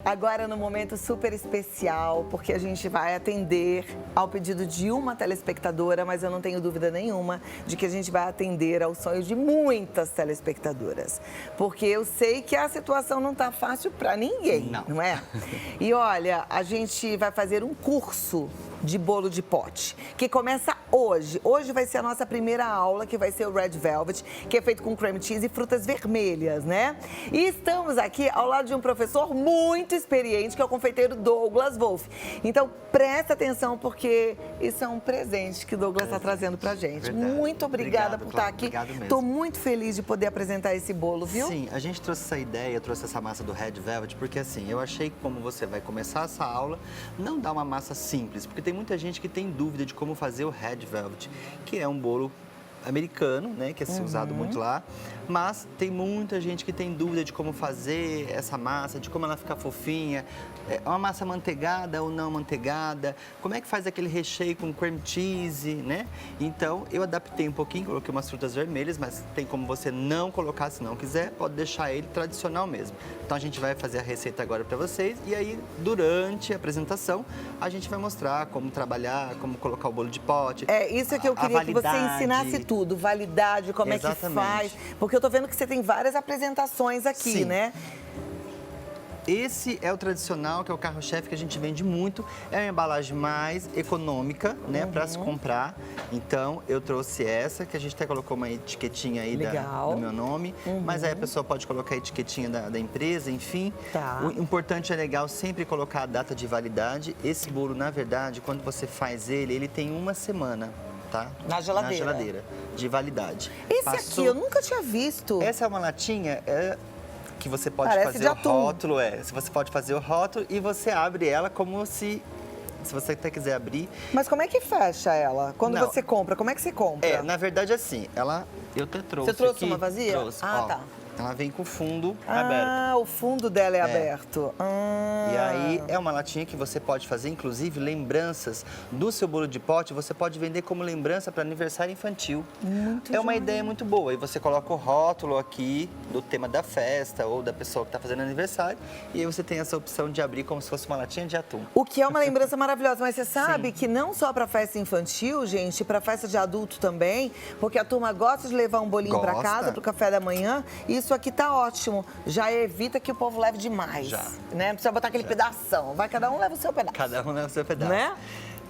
Agora no momento super especial, porque a gente vai atender ao pedido de uma telespectadora, mas eu não tenho dúvida nenhuma de que a gente vai atender ao sonho de muitas telespectadoras. Porque eu sei que a situação não está fácil para ninguém, não é? E olha, a gente vai fazer um curso de bolo de pote, que começa hoje. Hoje vai ser a nossa primeira aula, que vai ser o Red Velvet, que é feito com cream cheese e frutas vermelhas, né? E estamos aqui ao lado de um professor muito experiente, que é o confeiteiro Douglas Wolff. Então, presta atenção, porque isso é um presente que o Douglas está trazendo pra gente. Verdade. Muito obrigada Obrigado, por estar aqui. Obrigado mesmo. Estou muito feliz de poder apresentar esse bolo, viu? Sim, a gente trouxe essa ideia, trouxe essa massa do Red Velvet, porque assim, eu achei que como você vai começar essa aula, não dá uma massa simples, porque tem muita gente que tem dúvida de como fazer o Red Velvet, que é um bolo americano, né, que é usado muito lá, mas tem muita gente que tem dúvida de como fazer essa massa, de como ela ficar fofinha, é uma massa manteigada ou não manteigada, como é que faz aquele recheio com cream cheese, né? Então, eu adaptei um pouquinho, coloquei umas frutas vermelhas, mas tem como você não colocar, se não quiser, pode deixar ele tradicional mesmo. Então, a gente vai fazer a receita agora para vocês e aí, durante a apresentação, a gente vai mostrar como trabalhar, como colocar o bolo de pote. É, isso é que eu queria que você ensinasse tudo, validade, como é que faz, porque eu tô vendo que você tem várias apresentações aqui, Sim. né? Esse é o tradicional, que é o carro-chefe que a gente vende muito. É uma embalagem mais econômica, né, para se comprar. Então, eu trouxe essa, que a gente até colocou uma etiquetinha aí do meu nome. Mas aí a pessoa pode colocar a etiquetinha da empresa, enfim. Tá. O importante é legal sempre colocar a data de validade. Esse bolo, na verdade, quando você faz ele tem uma semana. Tá? Na geladeira. Na geladeira, de validade. Esse aqui eu nunca tinha visto. Essa é uma latinha que você pode Parece fazer de o atum. rótulo, você pode fazer o rótulo e você abre ela como se você até quiser abrir. Mas como é que fecha ela? Quando você compra, como é que você compra? Na verdade assim, eu até trouxe. Você trouxe aqui, uma vazia? Trouxe, Ah, ó. tá. Ela vem com o fundo aberto. Ah, o fundo dela é aberto. E aí é uma latinha que você pode fazer, inclusive, lembranças do seu bolo de pote. Você pode vender como lembrança para aniversário infantil. É uma ideia muito boa. E você coloca o rótulo aqui do tema da festa ou da pessoa que está fazendo aniversário. E aí você tem essa opção de abrir como se fosse uma latinha de atum. O que é uma lembrança maravilhosa. Mas você sabe que não só para festa infantil, gente, para festa de adulto também, porque a turma gosta de levar um bolinho para casa, para o café da manhã. Isso aqui tá ótimo. Já evita que o povo leve demais. Né? Não precisa botar aquele pedação. Vai, cada um leva o seu pedaço. Cada um leva o seu pedaço. Né?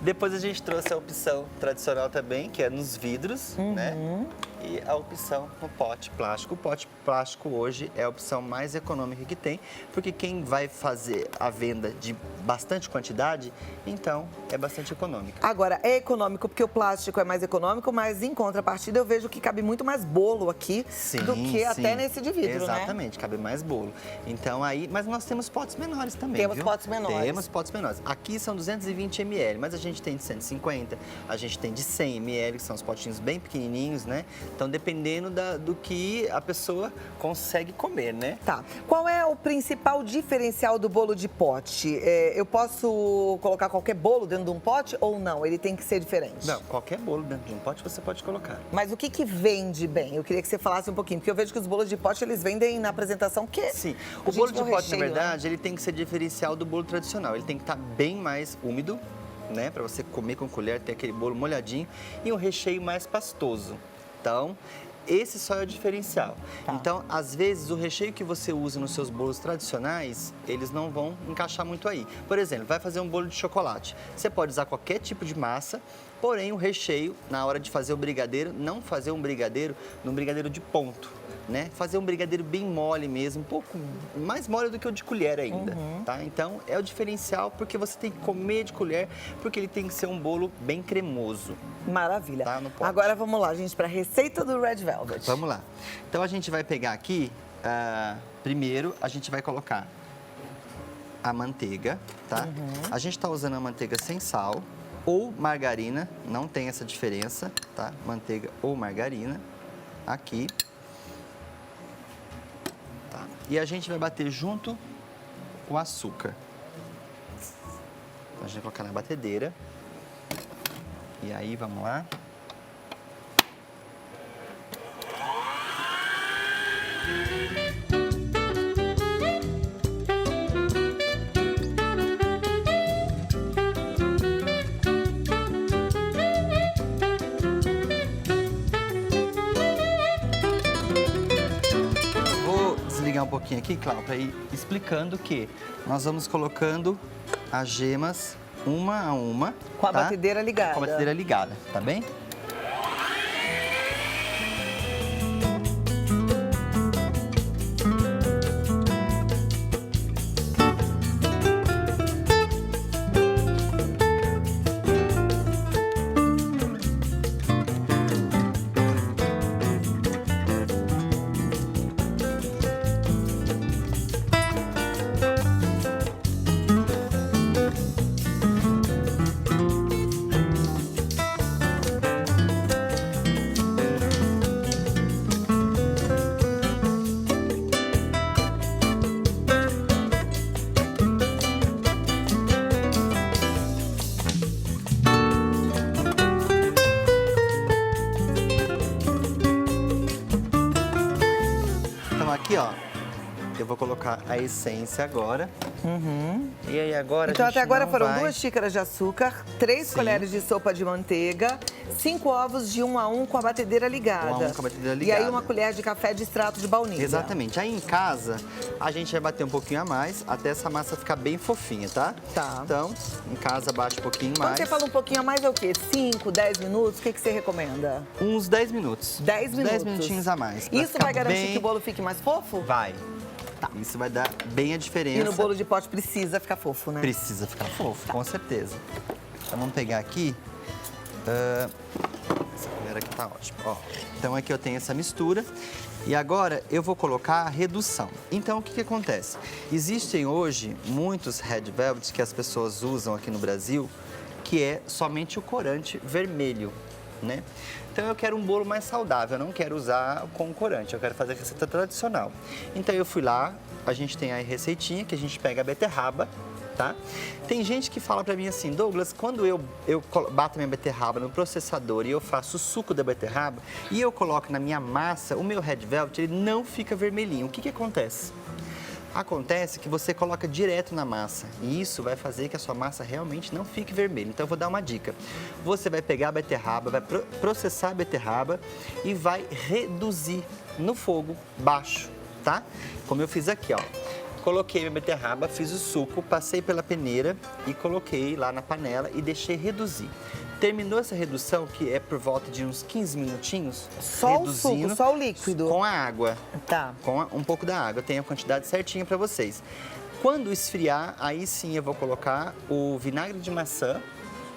Depois a gente trouxe a opção tradicional também, que é nos vidros, né? E a opção no pote plástico. O pote plástico hoje é a opção mais econômica que tem, porque quem vai fazer a venda de bastante quantidade, então é bastante econômico. Agora, é econômico porque o plástico é mais econômico, mas em contrapartida eu vejo que cabe muito mais bolo aqui do que até nesse de vidro, Exatamente, cabe mais bolo. Então aí, mas nós temos potes menores também, Temos potes menores. Temos potes menores. Aqui são 220 ml, mas a gente tem de 150, a gente tem de 100 ml, que são os potinhos bem pequenininhos, né? Então, dependendo do que a pessoa consegue comer, né? Tá. Qual é o principal diferencial do bolo de pote? Eu posso colocar qualquer bolo dentro de um pote ou não? Ele tem que ser diferente? Não, qualquer bolo dentro de um pote você pode colocar. Mas o que vende bem? Eu queria que você falasse um pouquinho, porque eu vejo que os bolos de pote, eles vendem na apresentação que... Sim. O bolo de pote, na verdade, ele tem que ser diferencial do bolo tradicional. Ele tem que estar bem mais úmido, né? Para você comer com colher, ter aquele bolo molhadinho e um recheio mais pastoso. Então, esse só é o diferencial. Então, às vezes, o recheio que você usa nos seus bolos tradicionais, eles não vão encaixar muito aí. Por exemplo, vai fazer um bolo de chocolate. Você pode usar qualquer tipo de massa, porém o recheio, na hora de fazer o brigadeiro, não fazer um brigadeiro num brigadeiro de ponto. Né? Fazer um brigadeiro bem mole mesmo, um pouco mais mole do que o de colher ainda, tá? Então, é o diferencial porque você tem que comer de colher, porque ele tem que ser um bolo bem cremoso. Maravilha. Tá no pote. Agora vamos lá, gente, para a receita do Red Velvet. Vamos lá. Então, a gente vai pegar aqui, primeiro, a gente vai colocar a manteiga, tá? A gente tá usando a manteiga sem sal ou margarina, não tem essa diferença, tá? Manteiga ou margarina, aqui. E a gente vai bater junto o açúcar. Então, a gente vai colocar na batedeira. E aí, vamos lá. pouquinho aqui, Cláudia, para ir explicando que nós vamos colocando as gemas uma a uma. Com a batedeira ligada. Com a batedeira ligada, tá bem? Então aqui, ó, eu vou colocar a essência agora. E aí agora Então a gente até agora não foram vai... 2 xícaras de açúcar, 3 Sim. colheres de sopa de manteiga, 5 ovos de 1 a 1 com a batedeira ligada. 1 a 1 com a batedeira E ligada. aí uma colher de café de extrato de baunilha. Exatamente. Aí em casa, a gente vai bater um pouquinho a mais, até essa massa ficar bem fofinha, tá? Tá. Então, em casa, bate um pouquinho Quando mais. você fala um pouquinho a mais, é o quê? 5, 10 minutos? O que você recomenda? Uns 10 minutos. 10 minutos. 10 minutinhos a mais. pra Isso ficar vai garantir bem... que o bolo fique mais fofo? Vai. Tá. Isso vai dar bem a diferença. E no bolo de pote precisa ficar fofo, né? Precisa ficar fofo, com certeza. Então vamos pegar aqui. Essa colher aqui tá ótima. Ó, então aqui eu tenho essa mistura. E agora eu vou colocar a redução. Então o que acontece? Existem hoje muitos Red Velvet que as pessoas usam aqui no Brasil, que é somente o corante vermelho, né? Então eu quero um bolo mais saudável, eu não quero usar com corante, eu quero fazer a receita tradicional. Então eu fui lá, a gente tem a receitinha que a gente pega a beterraba, tá? Tem gente que fala pra mim assim, Douglas, quando eu bato minha beterraba no processador e eu faço o suco da beterraba e eu coloco na minha massa, o meu Red Velvet, ele não fica vermelhinho. O que acontece? Acontece que você coloca direto na massa e isso vai fazer que a sua massa realmente não fique vermelha. Então eu vou dar uma dica. Você vai pegar a beterraba, vai processar a beterraba e vai reduzir no fogo baixo, tá? Como eu fiz aqui, ó. Coloquei minha beterraba, fiz o suco, passei pela peneira e coloquei lá na panela e deixei reduzir. Terminou essa redução, que é por volta de uns 15 minutinhos, Só o reduzindo suco, só o líquido. com a água. Tá. Com um pouco da água, eu tenho a quantidade certinha para vocês. Quando esfriar, aí sim eu vou colocar o vinagre de maçã,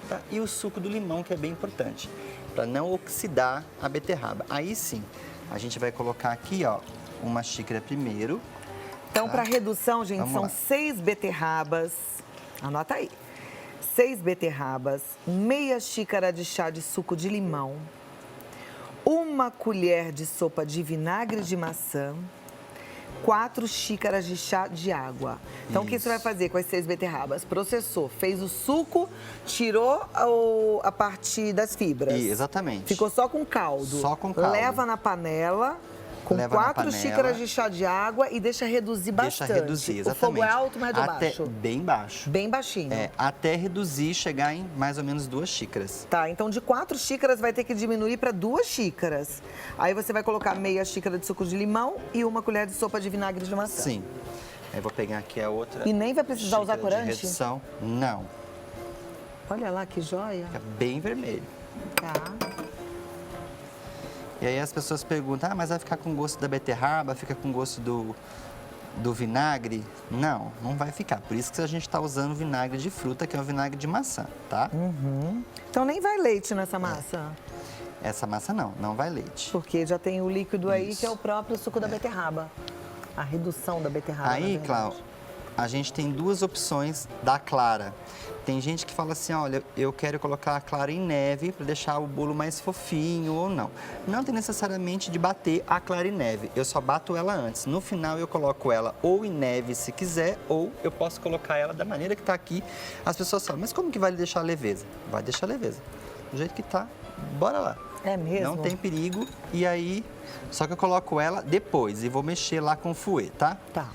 tá? E o suco do limão, que é bem importante, para não oxidar a beterraba. Aí sim, a gente vai colocar aqui, ó, uma xícara primeiro. Então, Tá. para redução, gente, Vamos são lá. 6 beterrabas. Anota aí. 6 beterrabas, meia xícara de chá de suco de limão, 1 colher de sopa de vinagre de maçã, 4 xícaras de chá de água. Então, o que você vai fazer com as 6 beterrabas? Processou, fez o suco, tirou a parte das fibras. Exatamente. Ficou só com caldo. Só com caldo. Leva na panela, com Leva na 4 panela. xícaras de chá de água e deixa reduzir bastante. Deixa reduzir, exatamente. O fogo é alto, médio ou até baixo? Bem baixo. Bem baixinho. É, até reduzir, chegar em mais ou menos 2 xícaras. Tá, então de 4 xícaras vai ter que diminuir para 2 xícaras. Aí você vai colocar meia xícara de suco de limão e 1 colher de sopa de vinagre de maçã. Sim. Aí vou pegar aqui a outra. E nem vai precisar usar xícara de corante? redução. Não. Olha lá que joia. Fica bem vermelho. Tá. E aí as pessoas perguntam, mas vai ficar com gosto da beterraba, fica com gosto do vinagre? Não, não vai ficar. Por isso que a gente está usando vinagre de fruta, que é o vinagre de maçã, tá? Então nem vai leite nessa massa. Essa massa não vai leite. Porque já tem o líquido aí, Isso. que é o próprio suco da beterraba. A redução da beterraba. Aí, na verdade. Cláudia, a gente tem 2 opções da clara. Tem gente que fala assim, olha, eu quero colocar a clara em neve para deixar o bolo mais fofinho ou não. Não tem necessariamente de bater a clara em neve, eu só bato ela antes. No final eu coloco ela ou em neve se quiser, ou eu posso colocar ela da maneira que está aqui. As pessoas falam, mas como que vai deixar a leveza? Vai deixar a leveza. Do jeito que tá, bora lá. É mesmo? Não tem perigo. E aí, só que eu coloco ela depois e vou mexer lá com o fouet, tá? Tá.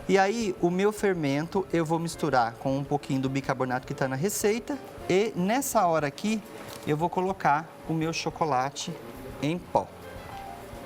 E aí, o meu fermento eu vou misturar com um pouquinho do bicarbonato que está na receita. E nessa hora aqui, eu vou colocar o meu chocolate em pó.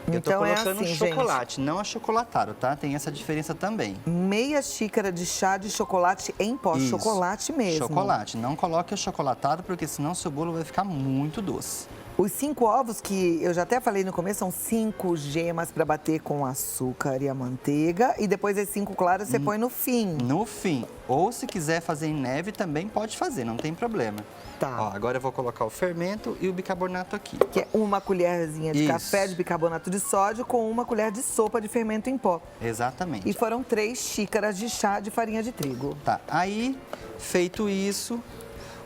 Eu tô Então é colocando assim, chocolate, não achocolatado, tá? Tem essa diferença também. Meia xícara de chá de chocolate em pó, Isso. chocolate mesmo. Chocolate, não coloque achocolatado, porque senão seu bolo vai ficar muito doce. Os 5 ovos, que eu já até falei no começo, são 5 gemas para bater com o açúcar e a manteiga. E depois as 5 claras você põe no fim. No fim. Ou se quiser fazer em neve, também pode fazer, não tem problema. Tá. Ó, agora eu vou colocar o fermento e o bicarbonato aqui. Que é uma colherzinha de Isso. café de bicarbonato de sódio com uma colher de sopa de fermento em pó. Exatamente. E foram 3 xícaras de chá de farinha de trigo. Tá, aí, feito isso,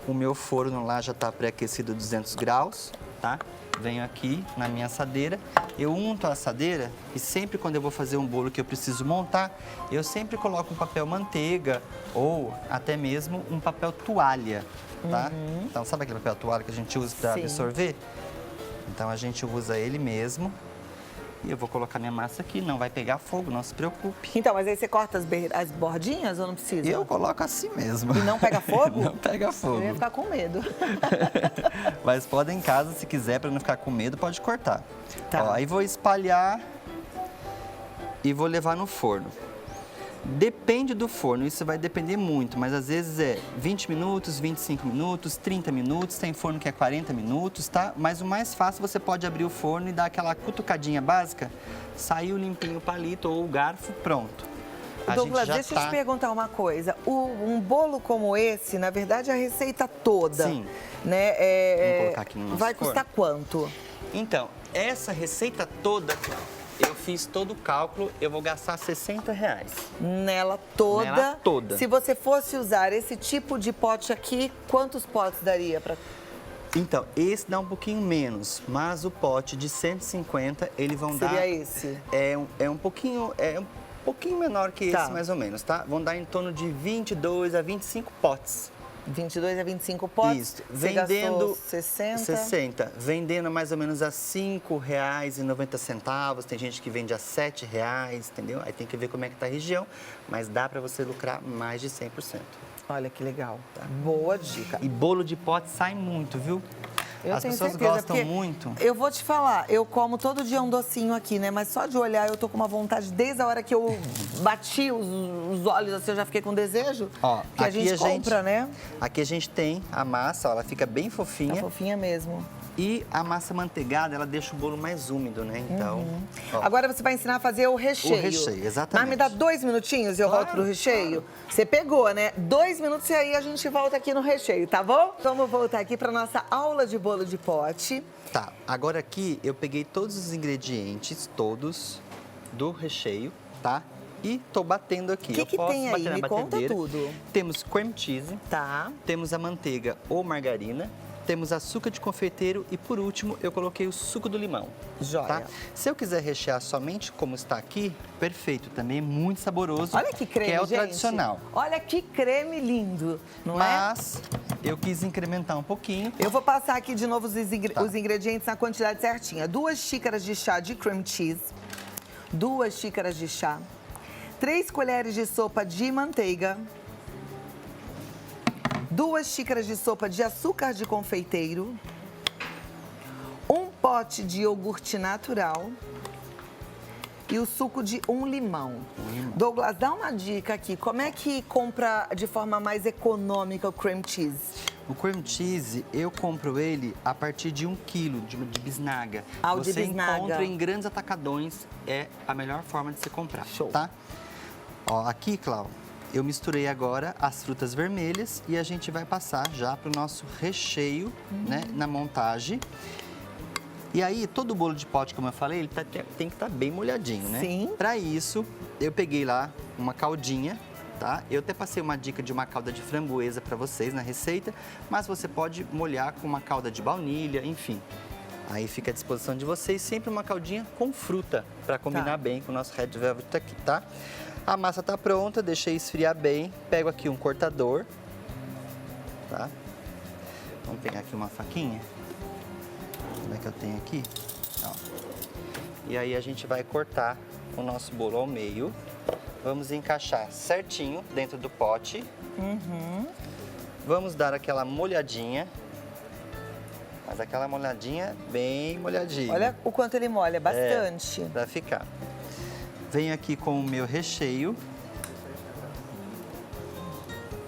o meu forno lá já está pré-aquecido a 200 graus, tá? Venho aqui na minha assadeira, eu unto a assadeira e sempre quando eu vou fazer um bolo que eu preciso montar, eu sempre coloco um papel manteiga ou até mesmo um papel toalha, tá? Então, sabe aquele papel toalha que a gente usa para Sim. absorver? Então, a gente usa ele mesmo. E eu vou colocar minha massa aqui, não vai pegar fogo, não se preocupe. Então, mas aí você corta as bordinhas ou não precisa? Eu coloco assim mesmo. E não pega fogo? Não pega fogo. Eu ia ficar com medo. Mas pode em casa, se quiser, para não ficar com medo, pode cortar. Tá. Ó, aí vou espalhar e vou levar no forno. Depende do forno, isso vai depender muito, mas às vezes é 20 minutos, 25 minutos, 30 minutos, tem forno que é 40 minutos, tá? Mas o mais fácil, você pode abrir o forno e dar aquela cutucadinha básica, saiu limpinho o palito ou o garfo, pronto. A Douglas, gente já deixa eu te perguntar uma coisa. Um bolo como esse, na verdade, a receita toda, Sim. né? Vamos colocar aqui no nosso vai custar quanto? Então, essa receita toda, eu fiz todo o cálculo, eu vou gastar R$60. Nela toda. Nela toda. Se você fosse usar esse tipo de pote aqui, quantos potes daria para? Então, esse dá um pouquinho menos, mas o pote de 150, eles vão dar... Seria esse? É um pouquinho menor que Tá. esse, mais ou menos, tá? Vão dar em torno de 22 a 25 potes. 22 a 25 potes. Isso. Você Vendendo gastou 60. 60. Vendendo mais ou menos a R$5,90. Tem gente que vende a R$7, entendeu? Aí tem que ver como é que tá a região, mas dá para você lucrar mais de 100%. Olha que legal. Boa dica. E bolo de pote sai muito, viu? Eu As tenho pessoas certeza, gostam porque muito. Eu vou te falar, eu como todo dia um docinho aqui, né? Mas só de olhar eu tô com uma vontade, desde a hora que eu bati os olhos, assim, eu já fiquei com desejo. Ó, que a aqui gente compra, né? Aqui a gente tem a massa, ó, ela fica bem Tá fofinha. fofinha mesmo. E a massa manteigada, ela deixa o bolo mais úmido, né? Então, ó, Agora você vai ensinar a fazer o recheio. O recheio, exatamente. Mas me dá 2 minutinhos e eu volto pro recheio? Você pegou, né? 2 minutos e aí a gente volta aqui no recheio, tá bom? Vamos voltar aqui pra nossa aula de bolo de pote. tá. Agora aqui eu peguei todos os ingredientes, todos, do recheio, tá? E tô batendo aqui. O que Eu que posso tem aí? bater na Me conta batedeira. tudo. Temos cream cheese, Tá. temos a manteiga ou margarina, temos açúcar de confeiteiro e, por último, eu coloquei o suco do limão. Joia. Tá? Se eu quiser rechear somente como está aqui, perfeito, também é muito saboroso. Olha que creme, que é o gente. tradicional. Olha que creme lindo, não é? Mas eu quis incrementar um pouquinho. Eu vou passar aqui de novo os Tá. ingredientes na quantidade certinha. 2 xícaras de chá de cream cheese, 2 xícaras de chá, 3 colheres de sopa de manteiga, 2 xícaras de sopa de açúcar de confeiteiro, 1 pote de iogurte natural e o suco de 1 limão. Douglas, dá uma dica aqui. Como é que compra de forma mais econômica o cream cheese? O cream cheese, eu compro ele a partir de 1 quilo de bisnaga. Ah, o de Você bisnaga. encontra em grandes atacadões, é a melhor forma de se comprar, Show. tá? Ó, aqui, Clau, eu misturei agora as frutas vermelhas e a gente vai passar já pro nosso recheio, né, na montagem. E aí, todo bolo de pote, como eu falei, ele tem que estar bem molhadinho, né? Sim. Para isso, eu peguei lá uma caldinha, tá? Eu até passei uma dica de uma calda de framboesa para vocês na receita, mas você pode molhar com uma calda de baunilha, enfim. Aí fica à disposição de vocês, sempre uma caldinha com fruta, para combinar Tá. bem com o nosso Red Velvet aqui, tá? A massa tá pronta, deixei esfriar bem. Pego aqui um cortador, tá? Vamos pegar aqui uma faquinha. Como é que eu tenho aqui? Ó. E aí a gente vai cortar o nosso bolo ao meio. Vamos encaixar certinho dentro do pote. Vamos dar aquela molhadinha. Mas aquela molhadinha, bem molhadinha. Olha o quanto ele molha, bastante. Pra ficar. Venho aqui com o meu recheio.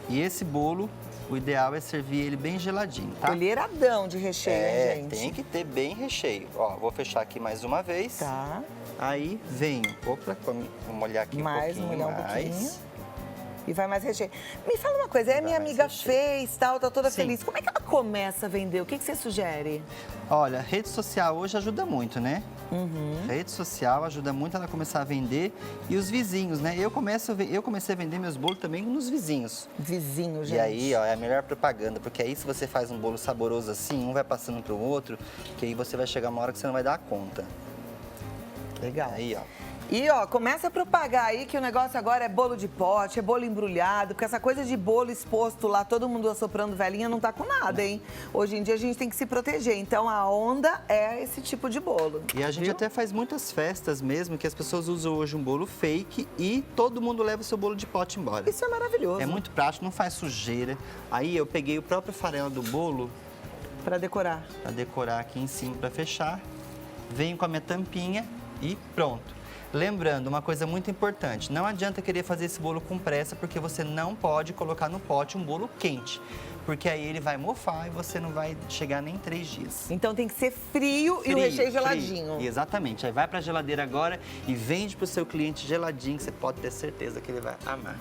E esse bolo, o ideal é servir ele bem geladinho, tá? Colheradão de recheio, hein, gente? Tem que ter bem recheio. Ó, vou fechar aqui mais uma vez. Tá. Aí venho, opa, vou molhar aqui Mais, um pouquinho molhar um mais. pouquinho. E vai mais recheio. Me fala uma coisa, minha amiga fez, tal, tá toda Sim. feliz. Como é que ela começa a vender? O que você sugere? Olha, rede social hoje ajuda muito, né? Uhum. Rede social ajuda muito ela a começar a vender. E os vizinhos, né? Eu comecei a vender meus bolos também nos vizinhos. Vizinho, gente. E aí, ó, é a melhor propaganda, porque aí se você faz um bolo saboroso assim, um vai passando pro outro, que aí você vai chegar uma hora que você não vai dar conta. Legal. Aí, ó. E, ó, começa a propagar aí que o negócio agora é bolo de pote, é bolo embrulhado, porque essa coisa de bolo exposto lá, todo mundo assoprando velhinha, não tá com nada, hein? Hoje em dia a gente tem que se proteger, então a onda é esse tipo de bolo. E a gente viu? até faz muitas festas mesmo, que as pessoas usam hoje um bolo fake e todo mundo leva o seu bolo de pote embora. Isso é maravilhoso. É muito prático, não faz sujeira. Aí eu peguei o próprio farelo do bolo Pra decorar. para decorar aqui em cima para fechar. Venho com a minha tampinha e pronto. Lembrando, uma coisa muito importante, não adianta querer fazer esse bolo com pressa, porque você não pode colocar no pote um bolo quente, porque aí ele vai mofar e você não vai chegar nem 3 dias. Então tem que ser frio e o recheio geladinho. Exatamente. Aí vai para a geladeira agora e vende para o seu cliente geladinho, que você pode ter certeza que ele vai amar.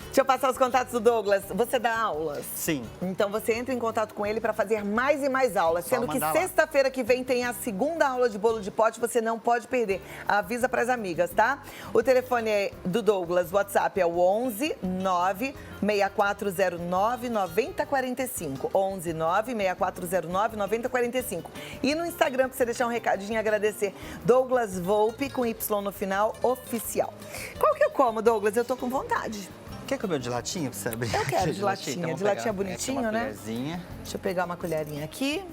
Deixa eu passar os contatos do Douglas. Você dá aulas? Sim. Então você entra em contato com ele para fazer mais e mais aulas. Só Sendo que mandar lá. sexta-feira que vem tem a segunda aula de bolo de pote, você não pode perder. Avisa para as amigas, tá? O telefone é do Douglas, o WhatsApp é o 11 9 6409 9045. 11 9 6409 9045. E no Instagram, para você deixar um recadinho e agradecer, Douglas Volpe, com Y no final, oficial. Qual que eu como, Douglas? Eu tô com vontade. Quer comer de latinha pra você abrir? Eu quero de latinha. Então, vou De latinha pegar bonitinho, aqui uma né? colherzinha. Deixa eu pegar uma colherinha aqui.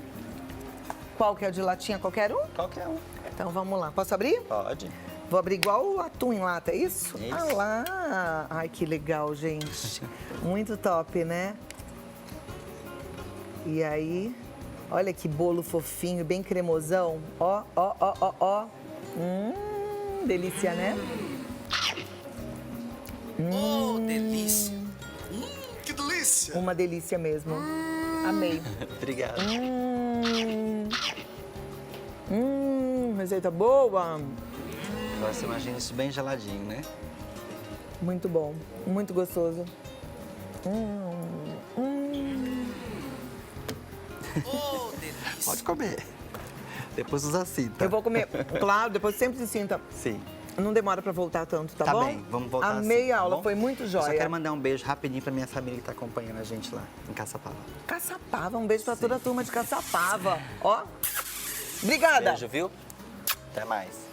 Qual que é o de latinha? Qualquer um? Qualquer um. Então vamos lá. Posso abrir? Pode. Vou abrir igual o atum em lata, é isso? Isso. Ah lá! Ai, que legal, gente. Muito top, né? E aí, olha que bolo fofinho, bem cremosão. Ó, ó, ó, ó, ó. Delícia, né? Oh, delícia! Que delícia! Uma delícia mesmo. Amei. Obrigado. Receita boa. Agora você imagina isso bem geladinho, né? Muito bom, muito gostoso. Oh, delícia! Pode comer. Depois usa cinta. Eu vou comer, claro, depois sempre se sinta. Sim. Não demora pra voltar tanto, tá Tá bom? bem, vamos voltar Amei assim, a tá aula, bom? foi muito Eu só jóia. quero mandar um beijo rapidinho pra minha família que tá acompanhando a gente lá em Caçapava. Caçapava, um beijo pra toda a turma de Caçapava. Ó, obrigada. Beijo, viu? Até mais.